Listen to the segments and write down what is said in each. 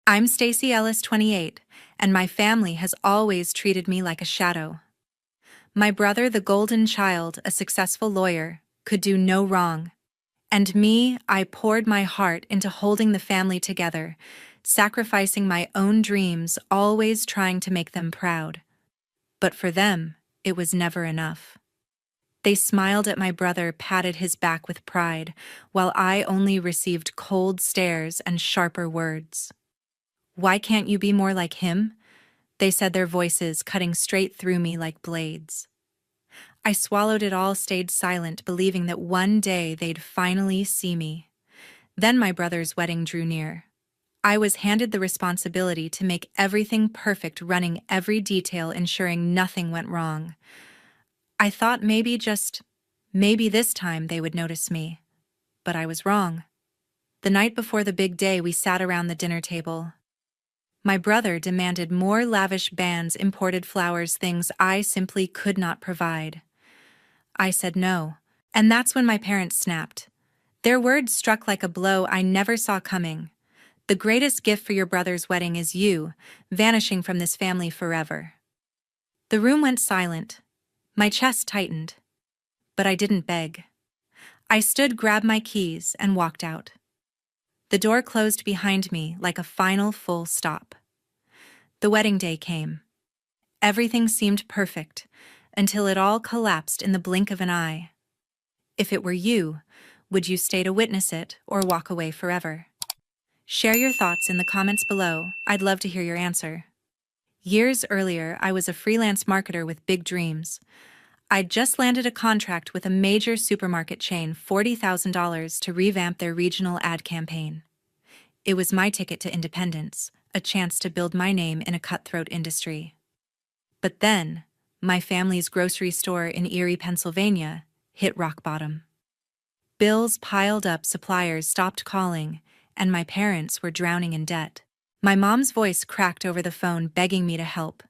I'm Stacy Ellis, 28, and my family has always treated me like a shadow. My brother, the golden child, a successful lawyer, could do no wrong. And me, I poured my heart into holding the family together, sacrificing my own dreams, always trying to make them proud. But for them, it was never enough. They smiled at my brother, patted his back with pride, while I only received cold stares and sharper words. "Why can't you be more like him?" they said, their voices cutting straight through me like blades. I swallowed it all, stayed silent, believing that one day they'd finally see me. Then my brother's wedding drew near. I was handed the responsibility to make everything perfect, running every detail, ensuring nothing went wrong. I thought maybe this time they would notice me. But I was wrong. The night before the big day, we sat around the dinner table. My brother demanded more lavish bands, imported flowers, things I simply could not provide. I said no, and that's when my parents snapped. Their words struck like a blow I never saw coming. "The greatest gift for your brother's wedding is you, vanishing from this family forever." The room went silent. My chest tightened. But I didn't beg. I stood, grabbed my keys, and walked out. The door closed behind me like a final full stop. The wedding day came. Everything seemed perfect, until it all collapsed in the blink of an eye. If it were you, would you stay to witness it or walk away forever? Share your thoughts in the comments below. I'd love to hear your answer. Years earlier, I was a freelance marketer with big dreams. I'd just landed a contract with a major supermarket chain, $40,000 to revamp their regional ad campaign. It was my ticket to independence, a chance to build my name in a cutthroat industry. But then, my family's grocery store in Erie, Pennsylvania, hit rock bottom. Bills piled up, suppliers stopped calling, and my parents were drowning in debt. My mom's voice cracked over the phone, begging me to help.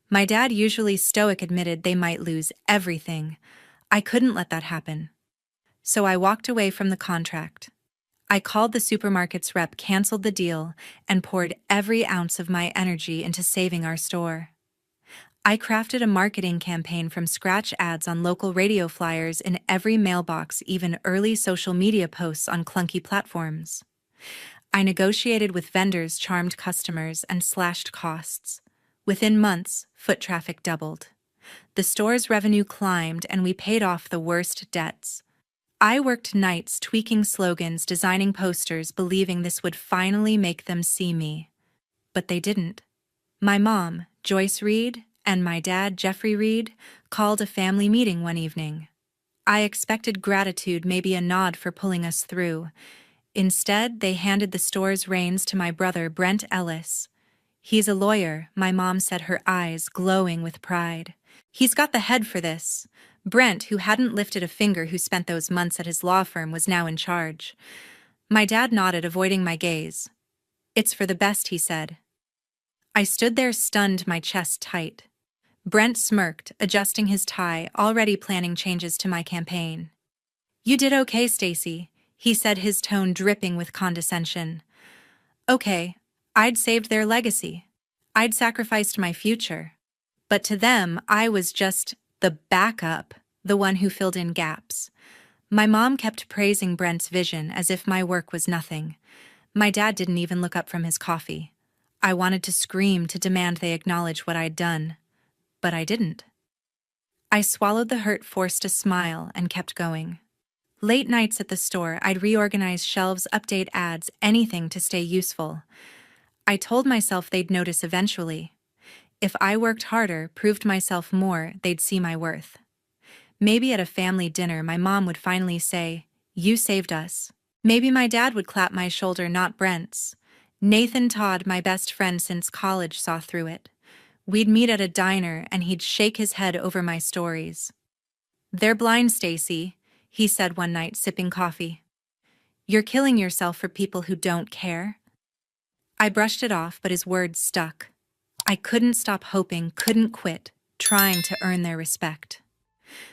My dad, usually stoic, admitted they might lose everything. I couldn't let that happen. So I walked away from the contract. I called the supermarket's rep, canceled the deal, and poured every ounce of my energy into saving our store. I crafted a marketing campaign from scratch, ads on local radio, flyers in every mailbox, even early social media posts on clunky platforms. I negotiated with vendors, charmed customers, and slashed costs. Within months, foot traffic doubled. The store's revenue climbed, and we paid off the worst debts. I worked nights tweaking slogans, designing posters, believing this would finally make them see me. But they didn't. My mom, Joyce Reed, and my dad, Jeffrey Reed, called a family meeting one evening. I expected gratitude, maybe a nod for pulling us through. Instead, they handed the store's reins to my brother, Brent Ellis. "He's a lawyer," my mom said, her eyes glowing with pride. "He's got the head for this." Brent, who hadn't lifted a finger, who spent those months at his law firm, was now in charge. My dad nodded, avoiding my gaze. "It's for the best," he said. I stood there, stunned, my chest tight. Brent smirked, adjusting his tie, already planning changes to my campaign. "You did okay, Stacy," he said, his tone dripping with condescension. Okay, I'd saved their legacy. I'd sacrificed my future. But to them, I was just the backup, the one who filled in gaps. My mom kept praising Brent's vision as if my work was nothing. My dad didn't even look up from his coffee. I wanted to scream, to demand they acknowledge what I'd done. But I didn't. I swallowed the hurt, forced a smile, and kept going. Late nights at the store, I'd reorganize shelves, update ads, anything to stay useful. I told myself they'd notice eventually. If I worked harder, proved myself more, they'd see my worth. Maybe at a family dinner, my mom would finally say, "You saved us." Maybe my dad would clap my shoulder, not Brent's. Nathan Todd, my best friend since college, saw through it. We'd meet at a diner, and he'd shake his head over my stories. "They're blind, Stacy," he said one night, sipping coffee. "You're killing yourself for people who don't care." I brushed it off, but his words stuck. I couldn't stop hoping, couldn't quit, trying to earn their respect.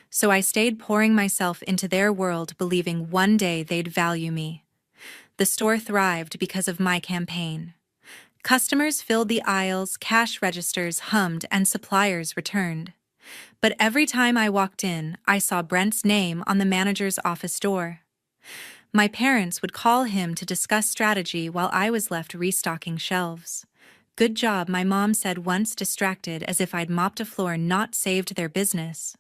So I stayed, pouring myself into their world, believing one day they'd value me. The store thrived because of my campaign. Customers filled the aisles, cash registers hummed, and suppliers returned. But every time I walked in, I saw Brent's name on the manager's office door. My parents would call him to discuss strategy while I was left restocking shelves. "Good job," my mom said once, distracted as if I'd mopped a floor, not saved their business.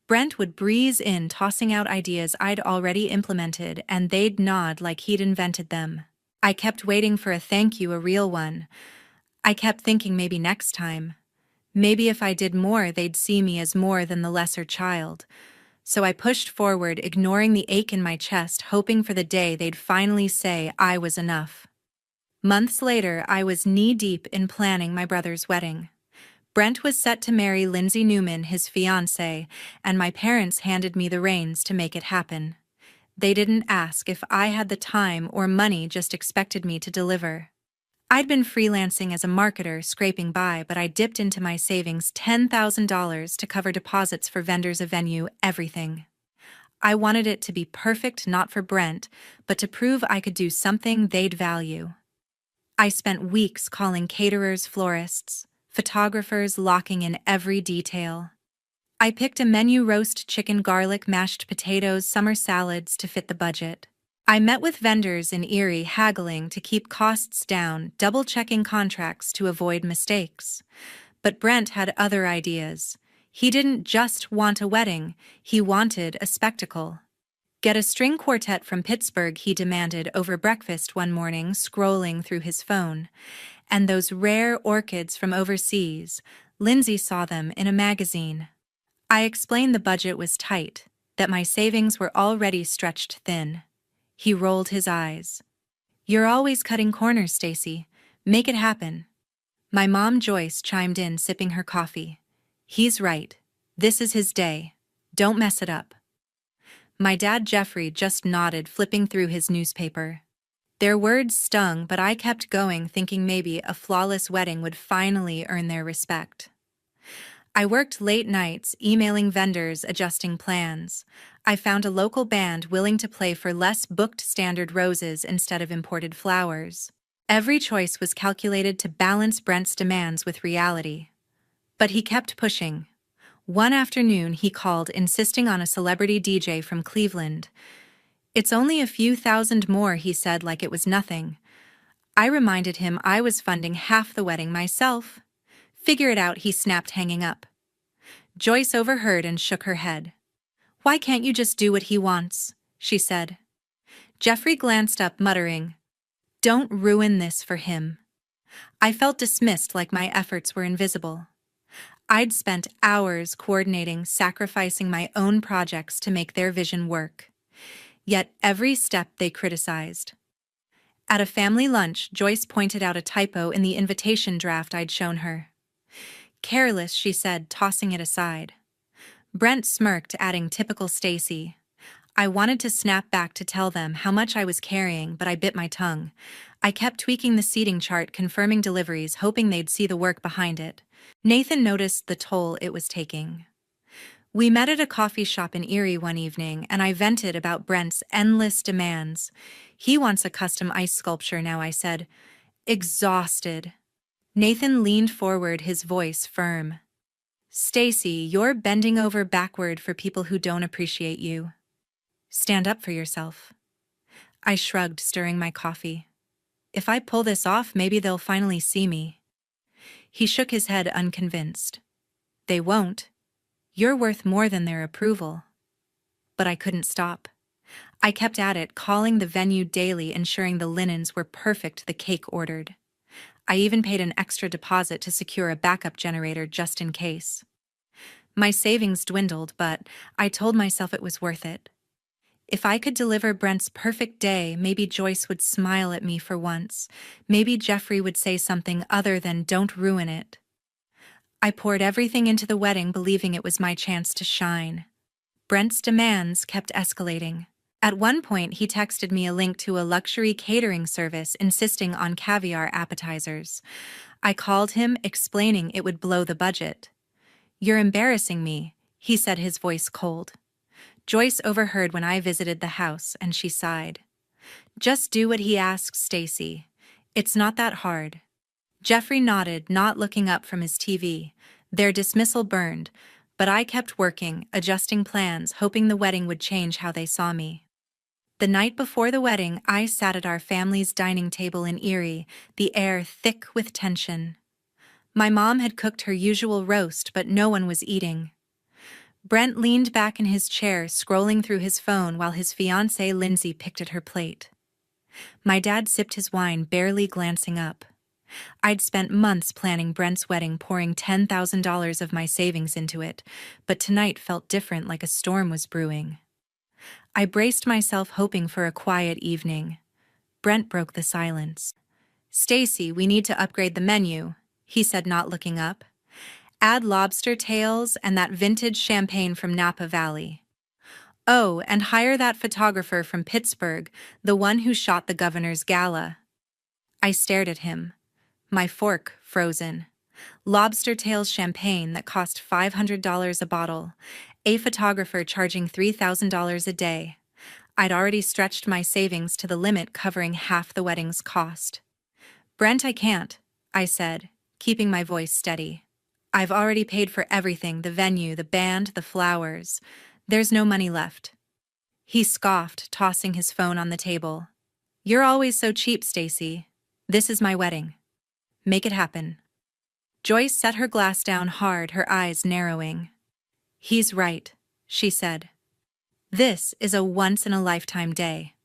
Brent would breeze in, tossing out ideas I'd already implemented, and they'd nod like he'd invented them. I kept waiting for a thank you, a real one. I kept thinking maybe next time. Maybe if I did more, they'd see me as more than the lesser child. So I pushed forward, ignoring the ache in my chest, hoping for the day they'd finally say I was enough. Months later, I was knee-deep in planning my brother's wedding. Brent was set to marry Lindsay Newman, his fiancée, and my parents handed me the reins to make it happen. They didn't ask if I had the time or money, just expected me to deliver. I'd been freelancing as a marketer, scraping by, but I dipped into my savings $10,000 to cover deposits for vendors, a venue, everything. I wanted it to be perfect, not for Brent, but to prove I could do something they'd value. I spent weeks calling caterers, florists, photographers, locking in every detail. I picked a menu: roast chicken, garlic, mashed potatoes, summer salads to fit the budget. I met with vendors in Erie, haggling to keep costs down, double-checking contracts to avoid mistakes. But Brent had other ideas. He didn't just want a wedding, he wanted a spectacle. "Get a string quartet from Pittsburgh," he demanded over breakfast one morning, scrolling through his phone. "And those rare orchids from overseas, Lindsay saw them in a magazine." I explained the budget was tight, that my savings were already stretched thin. He rolled his eyes. "You're always cutting corners, Stacy. Make it happen." My mom, Joyce, chimed in, sipping her coffee. "He's right. This is his day. Don't mess it up." My dad, Jeffrey, just nodded, flipping through his newspaper. Their words stung, but I kept going, thinking maybe a flawless wedding would finally earn their respect. I worked late nights, emailing vendors, adjusting plans. I found a local band willing to play for less, booked standard roses instead of imported flowers. Every choice was calculated to balance Brent's demands with reality. But he kept pushing. One afternoon he called, insisting on a celebrity DJ from Cleveland. "It's only a few thousand more," he said, like it was nothing. I reminded him I was funding half the wedding myself. "Figure it out," he snapped, hanging up. Joyce overheard and shook her head. "Why can't you just do what he wants?" she said. Jeffrey glanced up, muttering, "Don't ruin this for him." I felt dismissed, like my efforts were invisible. I'd spent hours coordinating, sacrificing my own projects to make their vision work. Yet every step they criticized. At a family lunch, Joyce pointed out a typo in the invitation draft I'd shown her. "Careless," she said, tossing it aside. Brent smirked, adding, "Typical Stacy." I wanted to snap back to tell them how much I was carrying, but I bit my tongue. I kept tweaking the seating chart, confirming deliveries, hoping they'd see the work behind it. Nathan noticed the toll it was taking. We met at a coffee shop in Erie one evening, and I vented about Brent's endless demands. "He wants a custom ice sculpture now," I said. Exhausted. Nathan leaned forward, his voice firm. "Stacy, you're bending over backward for people who don't appreciate you. Stand up for yourself." I shrugged, stirring my coffee. "If I pull this off, maybe they'll finally see me." He shook his head, unconvinced. "They won't. You're worth more than their approval." But I couldn't stop. I kept at it, calling the venue daily, ensuring the linens were perfect, the cake ordered. I even paid an extra deposit to secure a backup generator just in case. My savings dwindled, but I told myself it was worth it. If I could deliver Brent's perfect day, maybe Joyce would smile at me for once. Maybe Jeffrey would say something other than "Don't ruin it." I poured everything into the wedding, believing it was my chance to shine. Brent's demands kept escalating. At one point, he texted me a link to a luxury catering service, insisting on caviar appetizers. I called him, explaining it would blow the budget. "You're embarrassing me," he said, his voice cold. Joyce overheard when I visited the house, and she sighed. "Just do what he asks, Stacy. It's not that hard." Jeffrey nodded, not looking up from his TV. Their dismissal burned, but I kept working, adjusting plans, hoping the wedding would change how they saw me. The night before the wedding, I sat at our family's dining table in Erie, the air thick with tension. My mom had cooked her usual roast, but no one was eating. Brent leaned back in his chair, scrolling through his phone while his fiancée Lindsay picked at her plate. My dad sipped his wine, barely glancing up. I'd spent months planning Brent's wedding, pouring $10,000 of my savings into it, but tonight felt different, like a storm was brewing. I braced myself, hoping for a quiet evening. Brent broke the silence. "Stacy, we need to upgrade the menu," he said, not looking up. "Add lobster tails and that vintage champagne from Napa Valley. Oh, and hire that photographer from Pittsburgh, the one who shot the governor's gala." I stared at him, my fork frozen. Lobster tails champagne that cost $500 a bottle, a photographer charging $3,000 a day. I'd already stretched my savings to the limit, covering half the wedding's cost. "Brent, I can't," I said, keeping my voice steady. "I've already paid for everything, the venue, the band, the flowers. There's no money left." He scoffed, tossing his phone on the table. "You're always so cheap, Stacy. This is my wedding. Make it happen." Joyce set her glass down hard, her eyes narrowing. "He's right," she said. "This is a once-in-a-lifetime day."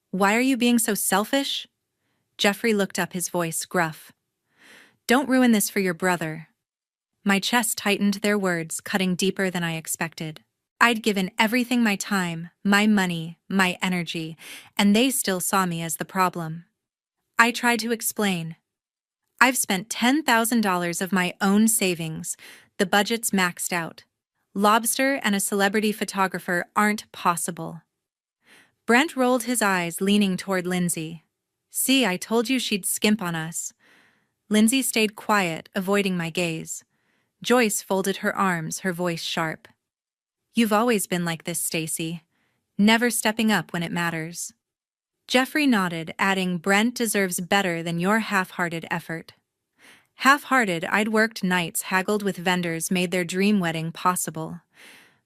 "Why are you being so selfish?" Jeffrey looked up, his voice gruff. "Don't ruin this for your brother." My chest tightened, their words cutting deeper than I expected. I'd given everything, my time, my money, my energy, and they still saw me as the problem. I tried to explain. "I've spent $10,000 of my own savings. The budget's maxed out. Lobster and a celebrity photographer aren't possible." Brent rolled his eyes, leaning toward Lindsay. "See, I told you she'd skimp on us." Lindsay stayed quiet, avoiding my gaze. Joyce folded her arms, her voice sharp. "You've always been like this, Stacy. Never stepping up when it matters." Jeffrey nodded, adding, "Brent deserves better than your half-hearted effort." Half-hearted, I'd worked nights, haggled with vendors, made their dream wedding possible.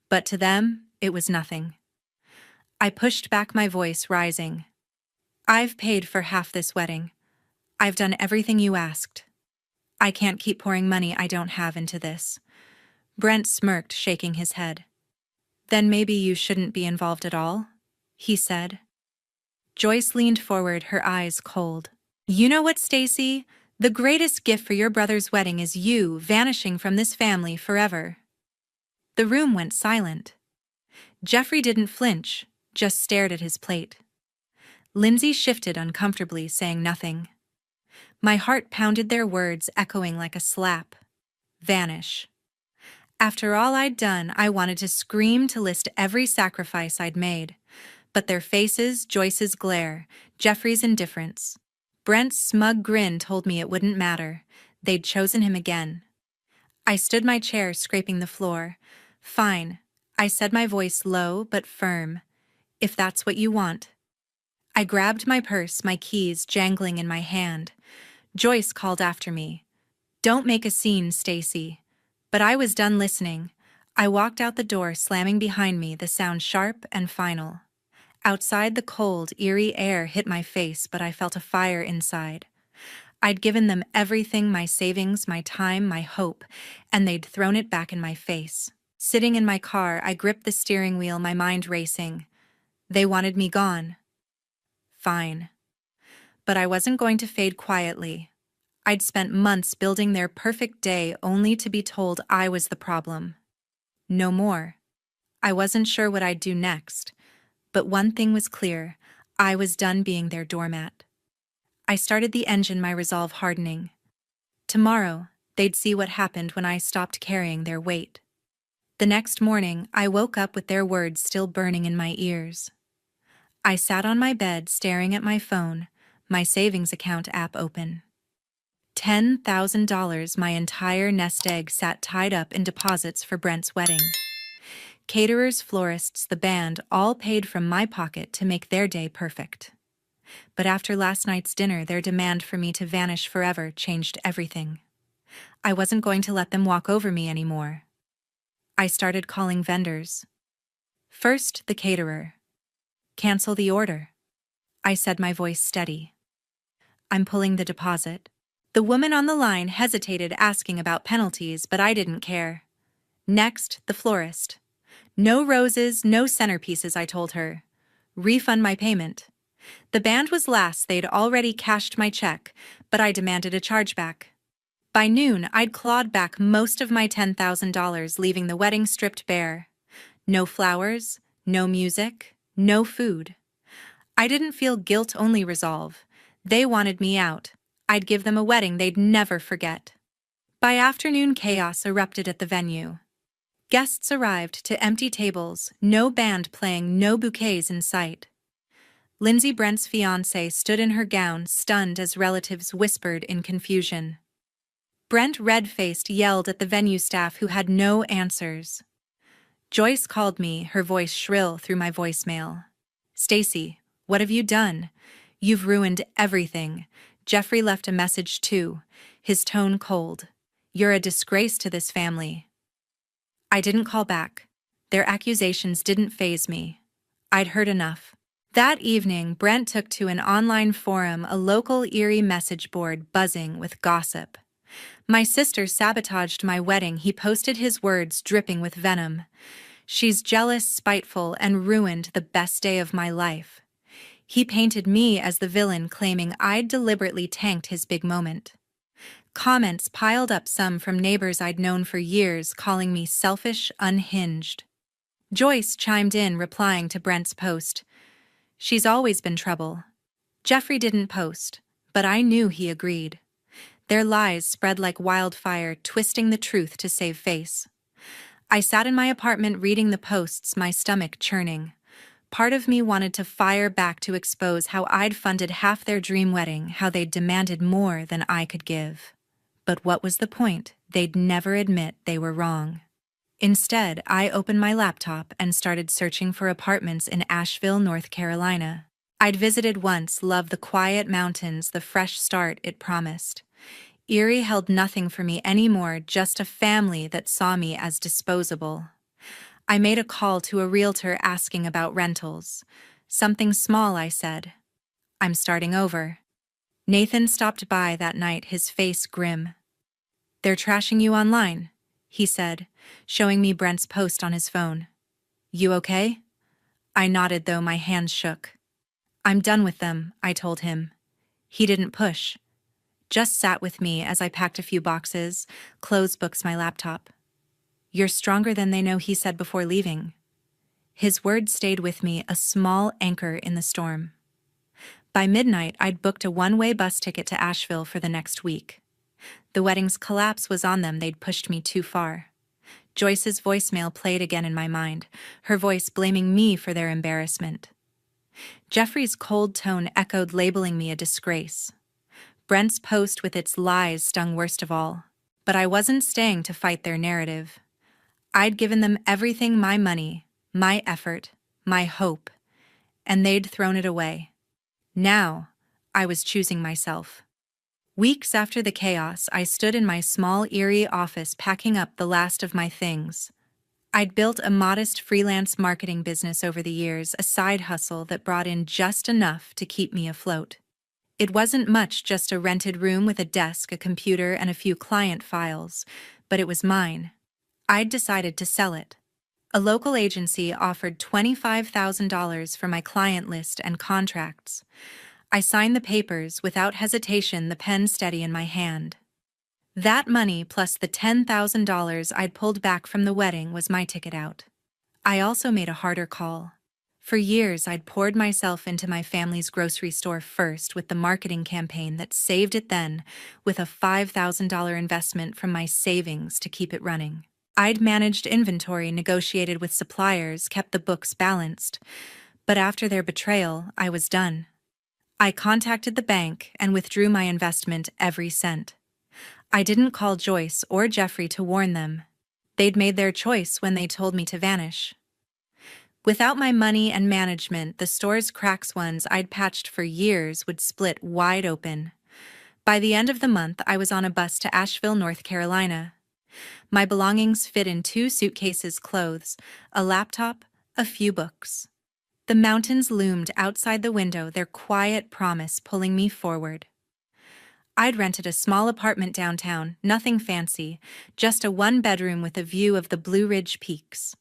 But to them, it was nothing. I pushed back, my voice rising. "I've paid for half this wedding. I've done everything you asked. I can't keep pouring money I don't have into this." Brent smirked, shaking his head. "Then maybe you shouldn't be involved at all," he said. Joyce leaned forward, her eyes cold. "You know what, Stacy? The greatest gift for your brother's wedding is you vanishing from this family forever." The room went silent. Jeffrey didn't flinch, just stared at his plate. Lindsay shifted uncomfortably, saying nothing. My heart pounded, their words echoing like a slap. Vanish. After all I'd done, I wanted to scream, to list every sacrifice I'd made. But their faces, Joyce's glare, Jeffrey's indifference, Brent's smug grin told me it wouldn't matter. They'd chosen him again. I stood my chair, scraping the floor. "Fine," I said, my voice low but firm. "If that's what you want." I grabbed my purse, my keys jangling in my hand. Joyce called after me. "Don't make a scene, Stacy." But I was done listening. I walked out the door, slamming behind me, the sound sharp and final. Outside, the cold, eerie air hit my face, but I felt a fire inside. I'd given them everything, my savings, my time, my hope, and they'd thrown it back in my face. Sitting in my car, I gripped the steering wheel, my mind racing. They wanted me gone. Fine. But I wasn't going to fade quietly. I'd spent months building their perfect day, only to be told I was the problem. No more. I wasn't sure what I'd do next. But one thing was clear. I was done being their doormat. I started the engine, my resolve hardening. Tomorrow, they'd see what happened when I stopped carrying their weight. The next morning, I woke up with their words still burning in my ears. I sat on my bed, staring at my phone, my savings account app open. $10,000, my entire nest egg, sat tied up in deposits for Brent's wedding. Caterers, florists, the band, all paid from my pocket to make their day perfect. But after last night's dinner, their demand for me to vanish forever changed everything. I wasn't going to let them walk over me anymore. I started calling vendors. First, the caterer. "Cancel the order," I said, my voice steady. "I'm pulling the deposit." The woman on the line hesitated, asking about penalties, but I didn't care. Next, the florist. "No roses, no centerpieces," I told her. "Refund my payment." The band was last. They'd already cashed my check, but I demanded a chargeback. By noon, I'd clawed back most of my $10,000, leaving the wedding stripped bare. No flowers, no music, no food. I didn't feel guilt, only resolve. They wanted me out. I'd give them a wedding they'd never forget. By afternoon, chaos erupted at the venue. Guests arrived to empty tables, no band playing, no bouquets in sight. Lindsay, Brent's fiancée, stood in her gown, stunned as relatives whispered in confusion. Brent, red-faced, yelled at the venue staff who had no answers. Joyce called me, her voice shrill through my voicemail. "Stacy, what have you done? You've ruined everything." Jeffrey left a message too, his tone cold. "You're a disgrace to this family." I didn't call back. Their accusations didn't faze me. I'd heard enough. That evening, Brent took to an online forum, a local Erie message board buzzing with gossip. My sister sabotaged my wedding, he posted, his words dripping with venom. "She's jealous, spiteful, and ruined the best day of my life." He painted me as the villain, claiming I'd deliberately tanked his big moment. Comments piled up, some from neighbors I'd known for years, calling me selfish, unhinged. Joyce chimed in, replying to Brent's post. "She's always been trouble." Jeffrey didn't post, but I knew he agreed. Their lies spread like wildfire, twisting the truth to save face. I sat in my apartment reading the posts, my stomach churning. Part of me wanted to fire back, to expose how I'd funded half their dream wedding, how they'd demanded more than I could give. But what was the point? They'd never admit they were wrong. Instead, I opened my laptop and started searching for apartments in Asheville, North Carolina. I'd visited once, loved the quiet mountains, the fresh start it promised. Erie held nothing for me anymore, just a family that saw me as disposable. I made a call to a realtor asking about rentals. "Something small," I said. "I'm starting over." Nathan stopped by that night, his face grim. "They're trashing you online," he said, showing me Brent's post on his phone. "You okay?" I nodded, though my hands shook. "I'm done with them," I told him. He didn't push. Just sat with me as I packed a few boxes, closed books, my laptop. "You're stronger than they know," he said before leaving. His words stayed with me, a small anchor in the storm. By midnight, I'd booked a one-way bus ticket to Asheville for the next week. The wedding's collapse was on them. They'd pushed me too far. Joyce's voicemail played again in my mind, her voice blaming me for their embarrassment. Jeffrey's cold tone echoed, labeling me a disgrace. Brent's post with its lies stung worst of all. But I wasn't staying to fight their narrative. I'd given them everything, my money, my effort, my hope, and they'd thrown it away. Now, I was choosing myself. Weeks after the chaos, I stood in my small Erie office packing up the last of my things. I'd built a modest freelance marketing business over the years, a side hustle that brought in just enough to keep me afloat. It wasn't much, just a rented room with a desk, a computer, and a few client files, but it was mine. I'd decided to sell it. A local agency offered $25,000 for my client list and contracts. I signed the papers without hesitation, the pen steady in my hand. That money, plus the $10,000 I'd pulled back from the wedding, was my ticket out. I also made a harder call. For years, I'd poured myself into my family's grocery store, first with the marketing campaign that saved it, then with a $5,000 investment from my savings to keep it running. I'd managed inventory, negotiated with suppliers, kept the books balanced. But after their betrayal, I was done. I contacted the bank and withdrew my investment, every cent. I didn't call Joyce or Jeffrey to warn them. They'd made their choice when they told me to vanish. Without my money and management, the store's cracks, ones I'd patched for years, would split wide open. By the end of the month, I was on a bus to Asheville, North Carolina. My belongings fit in 2 suitcases: clothes, a laptop, a few books. The mountains loomed outside the window, their quiet promise pulling me forward. I'd rented a small apartment downtown, nothing fancy, just a 1-bedroom with a view of the Blue Ridge Peaks.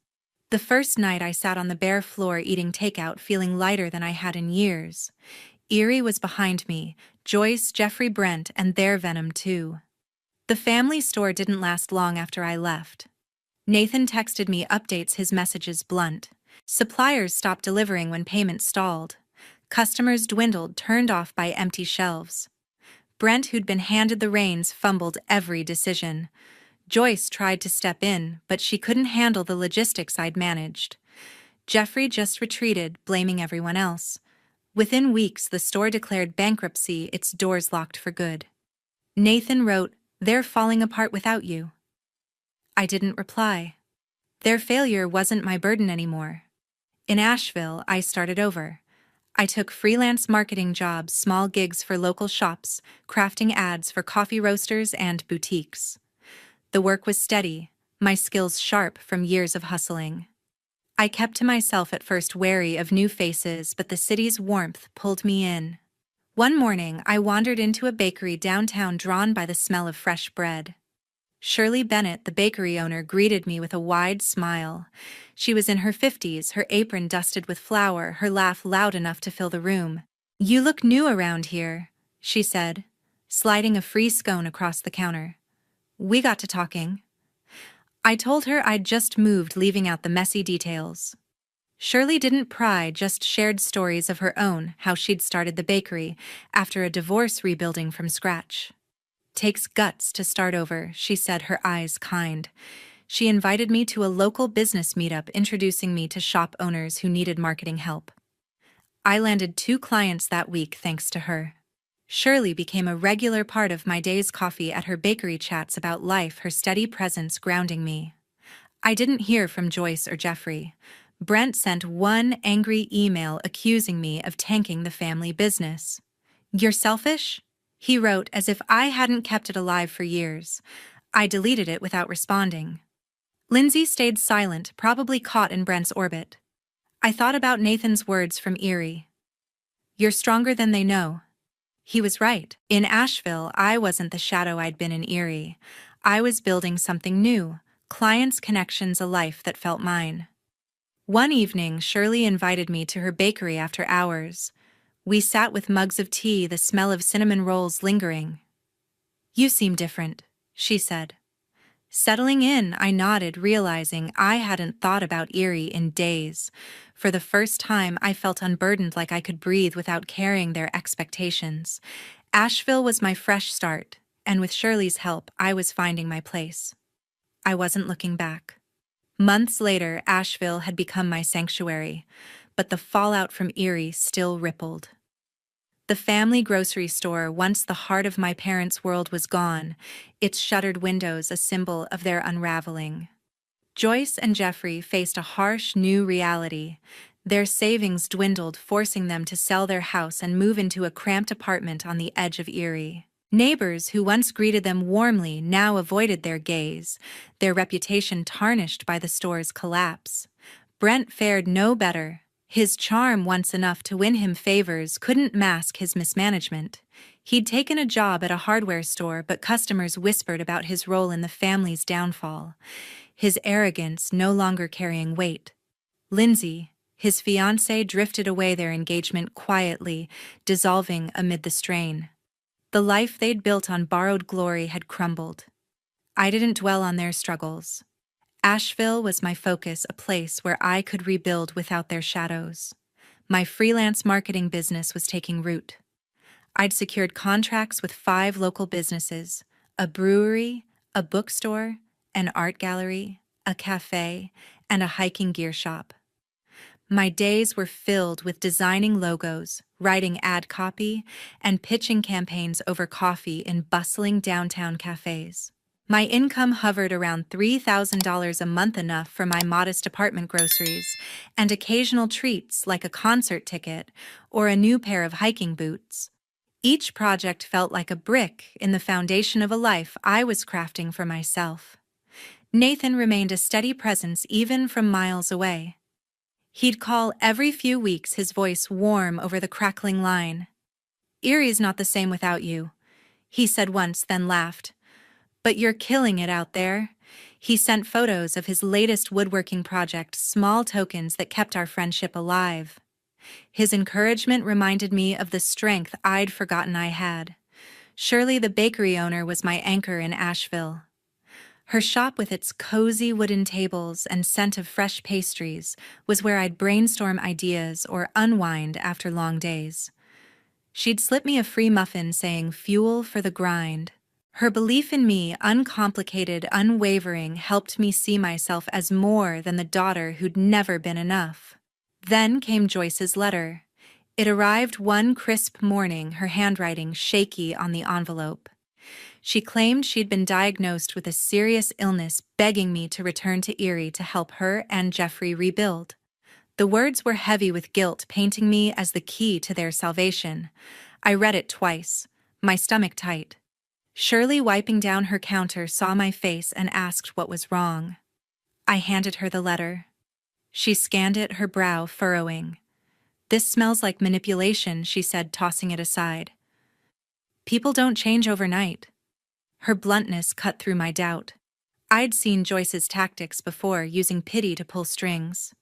The first night I sat on the bare floor eating takeout, feeling lighter than I had in years. Erie was behind me, Joyce, Jeffrey, Brent, and their venom too. The family store didn't last long after I left. Nathan texted me updates, his messages blunt. Suppliers stopped delivering when payments stalled. Customers dwindled, turned off by empty shelves. Brent, who'd been handed the reins, fumbled every decision. Joyce tried to step in, but she couldn't handle the logistics I'd managed. Jeffrey just retreated, blaming everyone else. Within weeks, the store declared bankruptcy, its doors locked for good. Nathan wrote, "They're falling apart without you." I didn't reply. Their failure wasn't my burden anymore. In Asheville, I started over. I took freelance marketing jobs, small gigs for local shops, crafting ads for coffee roasters and boutiques. The work was steady, my skills sharp from years of hustling. I kept to myself at first, wary of new faces, but the city's warmth pulled me in. One morning, I wandered into a bakery downtown, drawn by the smell of fresh bread. Shirley Bennett, the bakery owner, greeted me with a wide smile. She was in her 50s, her apron dusted with flour, her laugh loud enough to fill the room. "You look new around here," she said, sliding a free scone across the counter. We got to talking. I told her I'd just moved, leaving out the messy details. Shirley didn't pry, just shared stories of her own, how she'd started the bakery, after a divorce, rebuilding from scratch. "Takes guts to start over," she said, her eyes kind. She invited me to a local business meetup, introducing me to shop owners who needed marketing help. I landed 2 clients that week thanks to her. Shirley became a regular part of my day's coffee at her bakery, chats about life, her steady presence grounding me. I didn't hear from Joyce or Jeffrey. Brent sent one angry email accusing me of tanking the family business. "You're selfish?" he wrote, as if I hadn't kept it alive for years. I deleted it without responding. Lindsay stayed silent, probably caught in Brent's orbit. I thought about Nathan's words from Erie. "You're stronger than they know." He was right. In Asheville, I wasn't the shadow I'd been in Erie. I was building something new, clients, connections, a life that felt mine. One evening, Shirley invited me to her bakery after hours. We sat with mugs of tea, the smell of cinnamon rolls lingering. "You seem different," she said. Settling in, I nodded, realizing I hadn't thought about Erie in days. For the first time, I felt unburdened, like I could breathe without carrying their expectations. Asheville was my fresh start, and with Shirley's help, I was finding my place. I wasn't looking back. Months later, Asheville had become my sanctuary, but the fallout from Erie still rippled. The family grocery store, once the heart of my parents' world, was gone, its shuttered windows a symbol of their unraveling. Joyce and Jeffrey faced a harsh new reality. Their savings dwindled, forcing them to sell their house and move into a cramped apartment on the edge of Erie. Neighbors who once greeted them warmly now avoided their gaze, their reputation tarnished by the store's collapse. Brent fared no better. His charm, once enough to win him favors, couldn't mask his mismanagement. He'd taken a job at a hardware store, but customers whispered about his role in the family's downfall, his arrogance no longer carrying weight. Lindsay, his fiancée, drifted away, their engagement quietly dissolving amid the strain. The life they'd built on borrowed glory had crumbled. I didn't dwell on their struggles. Asheville was my focus, a place where I could rebuild without their shadows. My freelance marketing business was taking root. I'd secured contracts with 5 local businesses: a brewery, a bookstore, an art gallery, a cafe, and a hiking gear shop. My days were filled with designing logos, writing ad copy, and pitching campaigns over coffee in bustling downtown cafes. My income hovered around $3,000 a month, enough for my modest apartment groceries and occasional treats like a concert ticket or a new pair of hiking boots. Each project felt like a brick in the foundation of a life I was crafting for myself. Nathan remained a steady presence even from miles away. He'd call every few weeks, his voice warm over the crackling line. "Erie's not the same without you," he said once, then laughed. "But you're killing it out there." He sent photos of his latest woodworking project, small tokens that kept our friendship alive. His encouragement reminded me of the strength I'd forgotten I had. Shirley, the bakery owner, was my anchor in Asheville. Her shop, with its cozy wooden tables and scent of fresh pastries, was where I'd brainstorm ideas or unwind after long days. She'd slip me a free muffin saying, "Fuel for the grind." Her belief in me, uncomplicated, unwavering, helped me see myself as more than the daughter who'd never been enough. Then came Joyce's letter. It arrived one crisp morning, her handwriting shaky on the envelope. She claimed she'd been diagnosed with a serious illness, begging me to return to Erie to help her and Jeffrey rebuild. The words were heavy with guilt, painting me as the key to their salvation. I read it twice, my stomach tight. Shirley, wiping down her counter, saw my face and asked what was wrong. I handed her the letter. She scanned it, her brow furrowing. "This smells like manipulation," she said, tossing it aside. "People don't change overnight." Her bluntness cut through my doubt. I'd seen Joyce's tactics before, using pity to pull strings.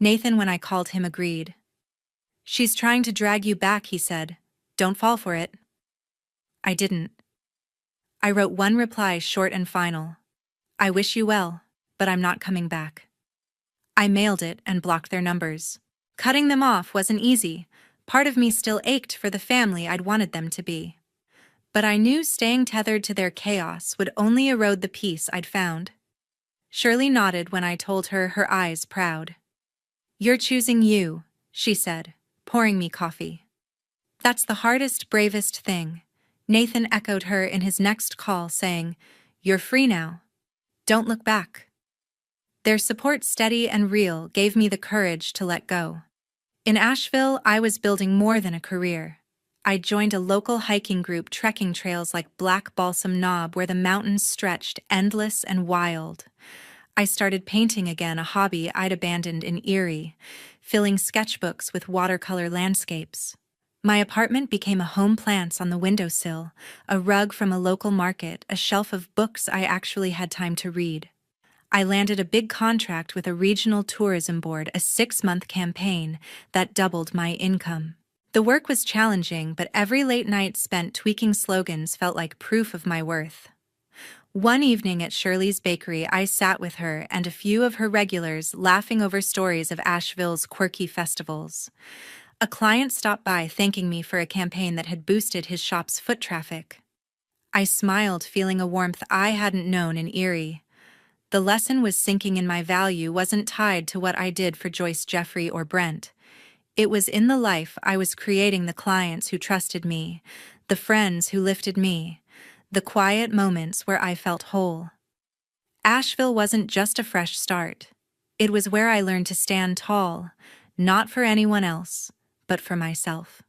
Nathan, when I called him, agreed. "She's trying to drag you back," he said. "Don't fall for it." I didn't. I wrote one reply, short and final. "I wish you well, but I'm not coming back." I mailed it and blocked their numbers. Cutting them off wasn't easy. Part of me still ached for the family I'd wanted them to be. But I knew staying tethered to their chaos would only erode the peace I'd found. Shirley nodded when I told her, her eyes proud. "You're choosing you," she said, pouring me coffee. "That's the hardest, bravest thing." Nathan echoed her in his next call, saying, "You're free now. Don't look back." Their support, steady and real, gave me the courage to let go. In Asheville, I was building more than a career. I joined a local hiking group, trekking trails like Black Balsam Knob, where the mountains stretched endless and wild. I started painting again, a hobby I'd abandoned in Erie, filling sketchbooks with watercolor landscapes. My apartment became a home, plants on the windowsill, a rug from a local market, a shelf of books I actually had time to read. I landed a big contract with a regional tourism board, a 6-month campaign that doubled my income. The work was challenging, but every late night spent tweaking slogans felt like proof of my worth. One evening at Shirley's bakery, I sat with her and a few of her regulars, laughing over stories of Asheville's quirky festivals. A client stopped by, thanking me for a campaign that had boosted his shop's foot traffic. I smiled, feeling a warmth I hadn't known in Erie. The lesson was sinking in. My value wasn't tied to what I did for Joyce, Jeffrey, or Brent. It was in the life I was creating, the clients who trusted me, the friends who lifted me, the quiet moments where I felt whole. Asheville wasn't just a fresh start. It was where I learned to stand tall, not for anyone else, but for myself.